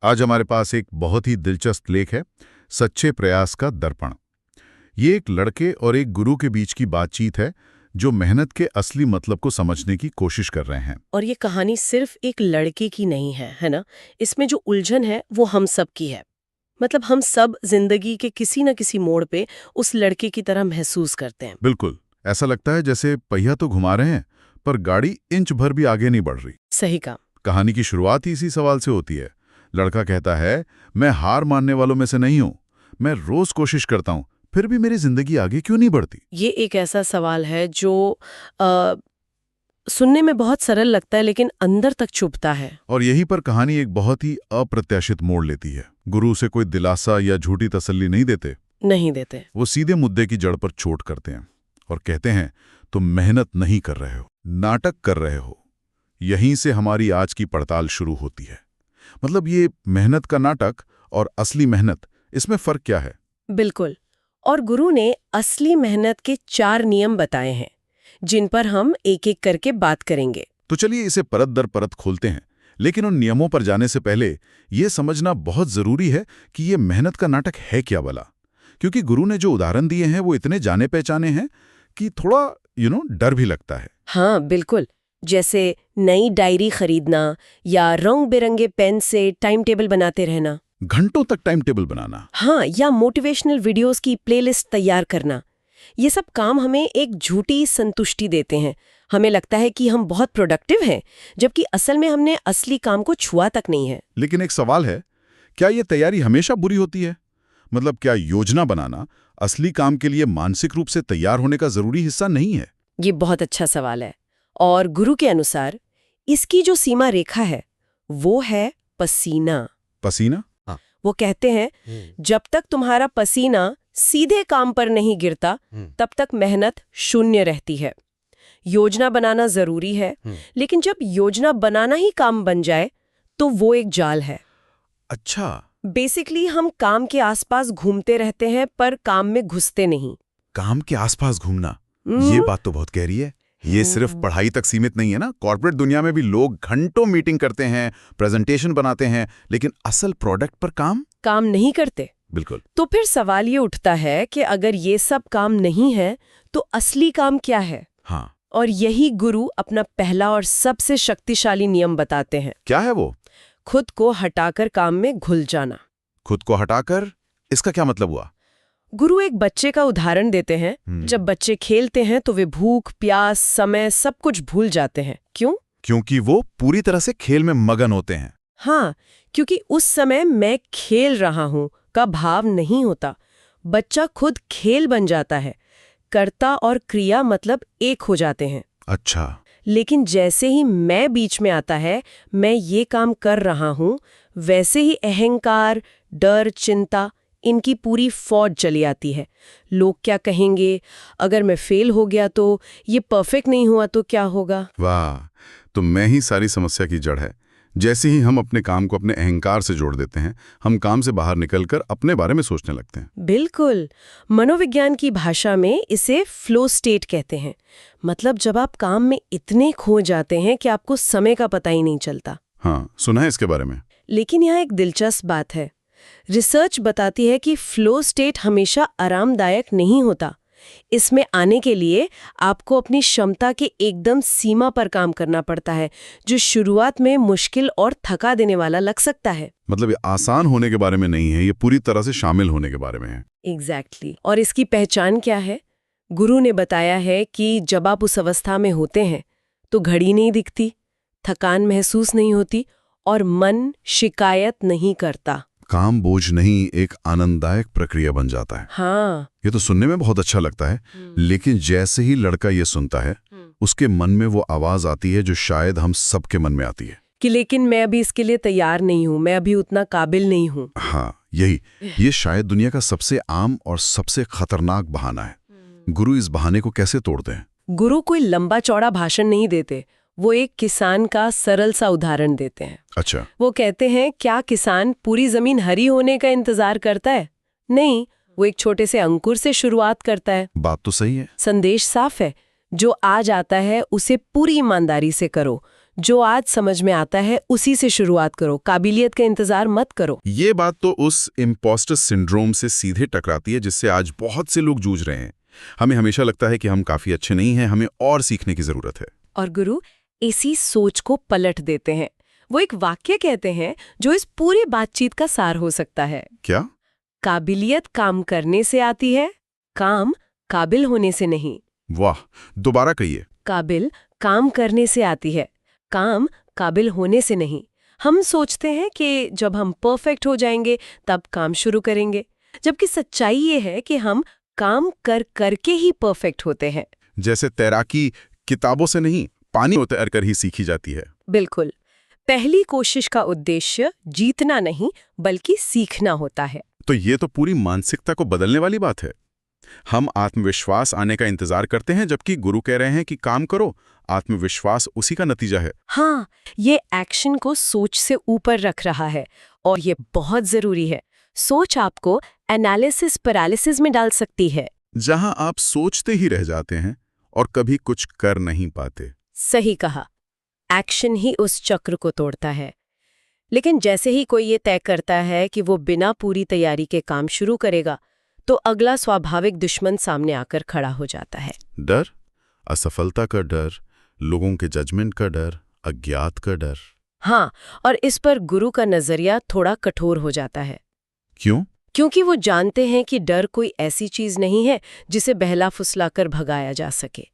आज हमारे पास एक बहुत ही दिलचस्प लेख है, सच्चे प्रयास का दर्पण। ये एक लड़के और एक गुरु के बीच की बातचीत है जो मेहनत के असली मतलब को समझने की कोशिश कर रहे हैं। और ये कहानी सिर्फ एक लड़के की नहीं है ना? इसमें जो उलझन है वो हम सब की है। मतलब हम सब जिंदगी के किसी न किसी मोड़ पे उस लड़के की तरह महसूस करते हैं। बिल्कुल, ऐसा लगता है जैसे पहिया तो घुमा रहे हैं पर गाड़ी इंच भर भी आगे नहीं बढ़ रही। सही कहा। कहानी की शुरुआत ही इसी सवाल से होती है। लड़का कहता है, मैं हार मानने वालों में से नहीं हूं, मैं रोज कोशिश करता हूं, फिर भी मेरी जिंदगी आगे क्यों नहीं बढ़ती। ये एक ऐसा सवाल है जो सुनने में बहुत सरल लगता है लेकिन अंदर तक चुभता है। और यहीं पर कहानी एक बहुत ही अप्रत्याशित मोड़ लेती है। गुरु उसे कोई दिलासा या झूठी तसल्ली नहीं देते। वो सीधे मुद्दे की जड़ पर चोट करते हैं और कहते हैं, तुम मेहनत नहीं कर रहे हो, नाटक कर रहे हो। यहीं से हमारी आज की पड़ताल शुरू होती है। मतलब ये मेहनत का नाटक और असली मेहनत, इसमें फर्क क्या है? बिल्कुल। और गुरु ने असली मेहनत के 4 नियम बताए हैं जिन पर हम एक एक करके बात करेंगे। तो चलिए इसे परत दर परत खोलते हैं। लेकिन उन नियमों पर जाने से पहले ये समझना बहुत जरूरी है कि ये मेहनत का नाटक है क्या भला। क्योंकि गुरु ने जो उदाहरण दिए हैं वो इतने जाने पहचाने हैं कि थोड़ा डर भी लगता है। हाँ बिल्कुल। जैसे नई डायरी खरीदना या रंग बिरंगे पेन से टाइम टेबल बनाते रहना। घंटों तक टाइम टेबल बनाना। हाँ, या मोटिवेशनल वीडियोस की प्लेलिस्ट तैयार करना। ये सब काम हमें एक झूठी संतुष्टि देते हैं। हमें लगता है कि हम बहुत प्रोडक्टिव हैं, जबकि असल में हमने असली काम को छुआ तक नहीं है। लेकिन एक सवाल है, क्या ये तैयारी हमेशा बुरी होती है? मतलब क्या योजना बनाना असली काम के लिए मानसिक रूप से तैयार होने का जरूरी हिस्सा नहीं है? ये बहुत अच्छा सवाल है। और गुरु के अनुसार इसकी जो सीमा रेखा है वो है पसीना। पसीना? वो कहते हैं, जब तक तुम्हारा पसीना सीधे काम पर नहीं गिरता तब तक मेहनत शून्य रहती है। योजना बनाना जरूरी है, लेकिन जब योजना बनाना ही काम बन जाए तो वो एक जाल है। अच्छा। बेसिकली हम काम के आसपास घूमते रहते हैं पर काम में घुसते नहीं। काम के आसपास घूमना, ये बात तो बहुत गहरी है। ये सिर्फ पढ़ाई तक सीमित नहीं है ना। कॉर्पोरेट दुनिया में भी लोग घंटों मीटिंग करते हैं, प्रेजेंटेशन बनाते हैं, लेकिन असल प्रोडक्ट पर काम नहीं करते। बिल्कुल। तो फिर सवाल ये उठता है कि अगर ये सब काम नहीं है तो असली काम क्या है? हाँ। और यही गुरु अपना पहला और सबसे शक्तिशाली नियम बताते हैं। क्या है वो? खुद को हटाकर काम में घुल जाना। खुद को हटाकर, इसका क्या मतलब हुआ? गुरु एक बच्चे का उदाहरण देते हैं। जब बच्चे खेलते हैं तो वे भूख, प्यास, समय सब कुछ भूल जाते हैं। क्यों? क्योंकि वो पूरी तरह से खेल में मगन होते हैं। हाँ, क्योंकि उस समय मैं खेल रहा हूं का भाव नहीं होता। बच्चा खुद खेल बन जाता है। कर्ता और क्रिया मतलब एक हो जाते हैं। अच्छा। लेकिन जैसे ही मैं बीच में आता है, मैं ये काम कर रहा हूं, वैसे ही अहंकार, डर, चिंता, इनकी पूरी फौज चली आती है। लोग क्या कहेंगे, अगर मैं फेल हो गया तो, ये परफेक्ट नहीं हुआ तो क्या होगा। वाह, तो मैं ही सारी समस्या की जड़ है। जैसे ही हम अपने काम को अपने अहंकार से जोड़ देते हैं, हम काम से बाहर निकलकर अपने बारे में सोचने लगते हैं। बिल्कुल। मनोविज्ञान की भाषा में इसे फ्लो स्टेट कहते हैं। मतलब जब आप काम में इतने खो जाते हैं कि आपको समय का पता ही नहीं चलता। हाँ, सुना है इसके बारे में। लेकिन यहाँ एक दिलचस्प बात है। रिसर्च बताती है कि फ्लो स्टेट हमेशा आरामदायक नहीं होता। इसमें आने के लिए आपको अपनी क्षमता के एकदम सीमा पर काम करना पड़ता है, जो शुरुआत में मुश्किल और थका देने वाला लग सकता है। मतलब ये आसान होने के बारे में नहीं है, ये पूरी तरह से शामिल होने के बारे में है। एग्जैक्टली। और इसकी पहचान क्या है? गुरु ने बताया है कि जब आप उस अवस्था में होते हैं तो घड़ी नहीं दिखती, थकान महसूस नहीं होती और मन शिकायत नहीं करता। काम बोझ नहीं, एक आनंददायक प्रक्रिया बन जाता है। हाँ। ये तो सुनने में बहुत अच्छा लगता है, लेकिन जैसे ही लड़का ये सुनता है, उसके मन में वो आवाज आती है जो शायद हम सबके मन में आती है कि लेकिन मैं अभी इसके लिए तैयार नहीं हूं, मैं अभी उतना काबिल नहीं हूं। हाँ, ये शायद दुनिया का सबसे आम और सबसे खतरनाक बहाना है। गुरु इस बहाने को कैसे तोड़ते हैं? गुरु कोई लंबा चौड़ा भाषण नहीं देते, वो एक किसान का सरल सा उदाहरण देते हैं। अच्छा। वो कहते हैं, क्या किसान पूरी जमीन हरी होने का इंतजार करता है? नहीं, वो एक छोटे से अंकुर से शुरुआत करता है। बात तो सही है। संदेश साफ है, जो आज आता है उसे पूरी ईमानदारी से करो, जो आज समझ में आता है उसी से शुरुआत करो, काबिलियत का इंतजार मत करो। ये बात तो उस इम्पोस्टर सिंड्रोम से सीधे टकराती है जिससे आज बहुत से लोग जूझ रहे हैं। हमें हमेशा लगता है कि हम काफी अच्छे नहीं हैं, हमें और सीखने की जरूरत है। और गुरु इसी सोच को पलट देते हैं। वो एक वाक्य कहते हैं जो इस पूरी बातचीत का सार हो सकता है। क्या? काबिलियत काम करने से आती है, काम काबिल होने से नहीं। वाह, दोबारा कहिए। काबिल काम करने से आती है, काम काबिल होने से नहीं। हम सोचते हैं कि जब हम परफेक्ट हो जाएंगे तब काम शुरू करेंगे, जबकि सच्चाई ये है कि हम काम कर करके ही परफेक्ट होते हैं। जैसे तैराकी किताबों से नहीं, पानी में उतर कर ही सीखी जाती है। बिल्कुल। पहली कोशिश का उद्देश्य जीतना नहीं बल्कि सीखना होता है। तो ये तो पूरी मानसिकता को बदलने वाली बात है। हम आत्मविश्वास आने का इंतजार करते हैं, जबकि गुरु कह रहे हैं कि काम करो, आत्मविश्वास उसी का नतीजा है। हाँ, ये एक्शन को सोच से ऊपर रख रहा है और ये बहुत जरूरी है। सोच आपको एनालिसिस पैरालिसिस में डाल सकती है, जहां आप सोचते ही रह जाते हैं और कभी कुछ कर नहीं पाते। सही कहा। एक्शन ही उस चक्र को तोड़ता है। लेकिन जैसे ही कोई ये तय करता है कि वो बिना पूरी तैयारी के काम शुरू करेगा, तो अगला स्वाभाविक दुश्मन सामने आकर खड़ा हो जाता है। डर, असफलता का डर, लोगों के जजमेंट का डर, अज्ञात का डर। हाँ, और इस पर गुरु का नजरिया थोड़ा कठोर हो जाता है। क्यों? क्योंकि वो जानते हैं कि डर कोई ऐसी चीज नहीं है जिसे बहला फुसलाकर भगाया जा सके।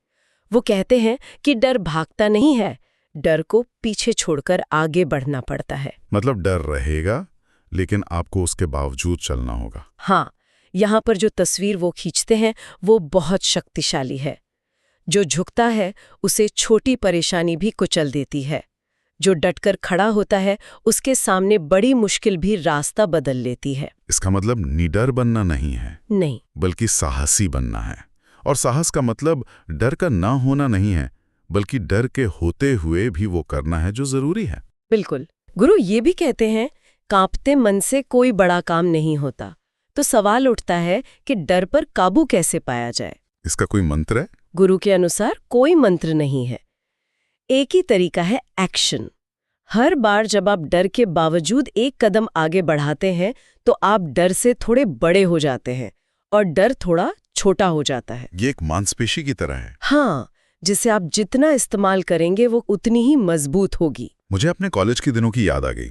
वो कहते हैं कि डर भागता नहीं है, डर को पीछे छोड़कर आगे बढ़ना पड़ता है। मतलब डर रहेगा, लेकिन आपको उसके बावजूद चलना होगा। हाँ, यहाँ पर जो तस्वीर वो खींचते हैं वो बहुत शक्तिशाली है। जो झुकता है उसे छोटी परेशानी भी कुचल देती है। जो डटकर खड़ा होता है उसके सामने बड़ी मुश्किल भी रास्ता बदल लेती है। इसका मतलब निडर बनना नहीं है, नहीं, बल्कि साहसी बनना है। और साहस का मतलब डर का ना होना नहीं है, बल्कि डर के होते हुए भी वो करना है जो जरूरी है। बिल्कुल। गुरु ये भी कहते हैं, कांपते मन से कोई बड़ा काम नहीं होता। तो सवाल उठता है कि डर पर काबू कैसे पाया जाए? इसका कोई मंत्र है? गुरु के अनुसार कोई मंत्र नहीं है। एक ही तरीका है, एक्शन। हर बार जब आप डर के बावजूद एक कदम आगे बढ़ाते हैं तो आप डर से थोड़े बड़े हो जाते हैं और डर थोड़ा छोटा हो जाता है। ये एक मांसपेशी की तरह है। हाँ, जिसे आप जितना इस्तेमाल करेंगे वो उतनी ही मजबूत होगी। मुझे अपने कॉलेज के दिनों की याद आ गई।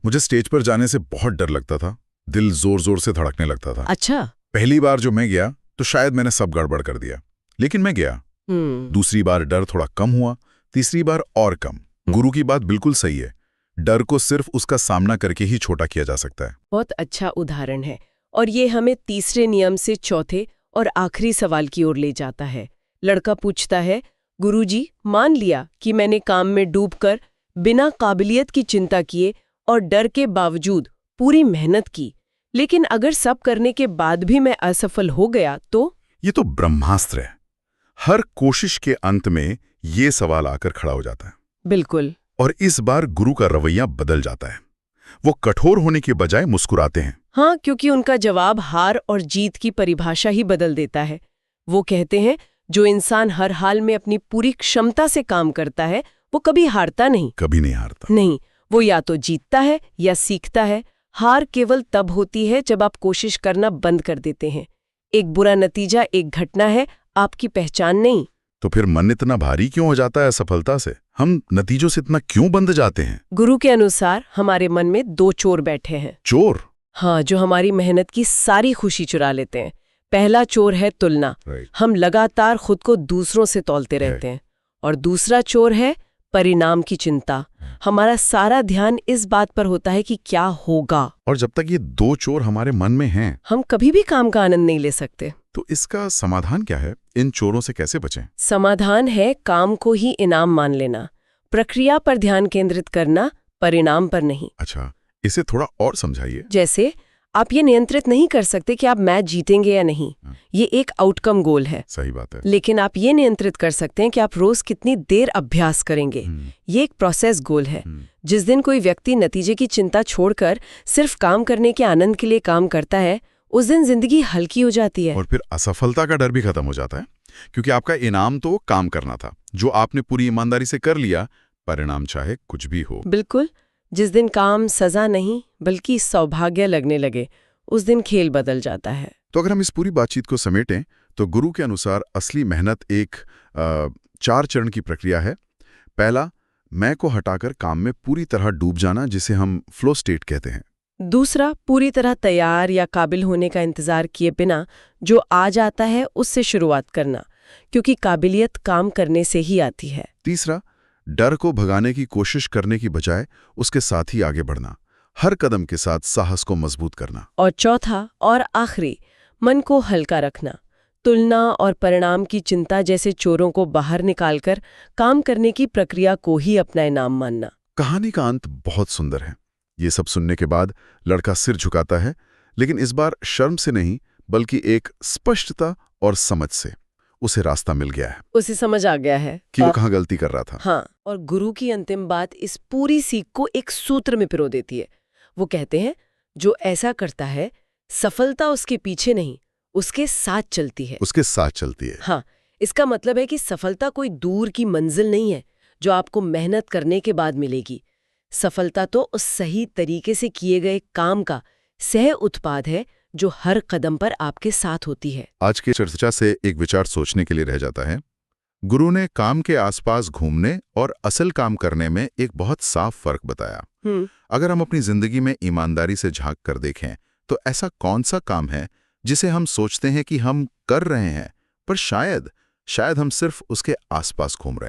मुझे स्टेज पर जाने से बहुत डर लगता था, दिल जोर जोर से धड़कने लगता था। अच्छा। पहली बार जो मैं गया तो शायद मैंने सब गड़बड़ कर दिया, लेकिन मैं गया। दूसरी बार डर थोड़ा कम हुआ, तीसरी बार और कम। गुरु की बात बिल्कुल सही है, डर को सिर्फ उसका सामना करके ही छोटा किया जा सकता है। बहुत अच्छा उदाहरण है। और ये हमें तीसरे नियम से चौथे और आखिरी सवाल की ओर ले जाता है। लड़का पूछता है, गुरुजी, मान लिया कि मैंने काम में डूबकर बिना काबिलियत की चिंता किए और डर के बावजूद पूरी मेहनत की, लेकिन अगर सब करने के बाद भी मैं असफल हो गया तो? ये तो ब्रह्मास्त्र है। हर कोशिश के अंत में ये सवाल आकर खड़ा हो जाता है। बिल्कुल। और इस बार गुरु का रवैया बदल जाता है। वो कठोर होने के बजाय मुस्कुराते हैं। हाँ, क्योंकि उनका जवाब हार और जीत की परिभाषा ही बदल देता है। वो कहते हैं, जो इंसान हर हाल में अपनी पूरी क्षमता से काम करता है वो कभी हारता नहीं। कभी नहीं हारता। नहीं, वो या तो जीतता है या सीखता है। हार केवल तब होती है जब आप कोशिश करना बंद कर देते हैं। एक बुरा नतीजा एक घटना है, आपकी पहचान नहीं। तो फिर मन इतना भारी क्यों हो जाता है असफलता से? हम नतीजों से इतना क्यों बंध जाते हैं? गुरु के अनुसार हमारे मन में दो चोर बैठे हैं। चोर? हाँ, जो हमारी मेहनत की सारी खुशी चुरा लेते हैं। पहला चोर है तुलना। हम लगातार खुद को दूसरों से तौलते रहते हैं। और दूसरा चोर है परिणाम की चिंता। हमारा सारा ध्यान इस बात पर होता है कि क्या होगा। और जब तक ये दो चोर हमारे मन में हैं, हम कभी भी काम का आनंद नहीं ले सकते। तो इसका समाधान क्या है? इन चोरों से कैसे बचें? समाधान है काम को ही इनाम मान लेना, प्रक्रिया पर ध्यान केंद्रित करना, परिणाम पर नहीं। अच्छा, इसे थोड़ा और समझाइए। जैसे आप ये नियंत्रित नहीं कर सकते कि आप मैच जीतेंगे या नहीं, ये एक आउटकम गोल है। सही बात है। लेकिन आप ये नियंत्रित कर सकते हैं कि आप रोज कितनी देर अभ्यास करेंगे। ये एक प्रोसेस गोल है। जिस दिन कोई व्यक्ति नतीजे की चिंता छोड़कर सिर्फ काम करने के आनंद के लिए काम करता है, उस दिन जिंदगी हल्की हो जाती है। और फिर असफलता का डर भी खत्म हो जाता है, क्योंकि आपका इनाम तो काम करना था, जो आपने पूरी ईमानदारी से कर लिया। परिणाम चाहे कुछ भी हो। बिल्कुल। जिस दिन काम सजा नहीं बल्कि सौभाग्य लगने लगे, उस दिन खेल बदल जाता है। तो अगर हम इस पूरी बातचीत को समेटें तो गुरु के अनुसार असली मेहनत एक 4 चरण की प्रक्रिया है। पहला, मैं को हटाकर काम में पूरी तरह डूब जाना, जिसे हम फ्लो स्टेट कहते हैं। दूसरा, पूरी तरह तैयार या काबिल होने का इंतजार किए बिना जो आ जाता है उससे शुरुआत करना, क्योंकि काबिलियत काम करने से ही आती है। तीसरा, डर को भगाने की कोशिश करने की बजाय उसके साथ ही आगे बढ़ना, हर कदम के साथ साहस को मजबूत करना। और चौथा और आखिरी, मन को हल्का रखना, तुलना और परिणाम की चिंता जैसे चोरों को बाहर निकालकर काम करने की प्रक्रिया को ही अपना इनाम मानना। कहानी का अंत बहुत सुंदर है। ये सब सुनने के बाद लड़का सिर झुकाता है, लेकिन इस बार शर्म से नहीं बल्कि एक स्पष्टता और समझ से। उसे रास्ता मिल गया है, उसे समझ आ गया है कि वो कहाँ गलती कर रहा था। हाँ, और गुरु की अंतिम बात इस पूरी सीख को एक सूत्र में पिरो देती है। वो कहते हैं, जो ऐसा करता है सफलता उसके पीछे नहीं उसके साथ चलती है। उसके साथ चलती है। हाँ, इसका मतलब है कि सफलता कोई दूर की मंजिल नहीं है जो आपको मेहनत करने के बाद मिलेगी। सफलता तो उस सही तरीके से किए गए काम का सह उत्पाद है जो हर कदम पर आपके साथ होती है। आज की चर्चा से एक विचार सोचने के लिए रह जाता है। गुरु ने काम के आसपास घूमने और असल काम करने में एक बहुत साफ फर्क बताया। अगर हम अपनी जिंदगी में ईमानदारी से झांक कर देखें तो ऐसा कौन सा काम है जिसे हम सोचते हैं कि हम कर रहे हैं, पर शायद हम सिर्फ उसके आसपास घूम रहे हैं।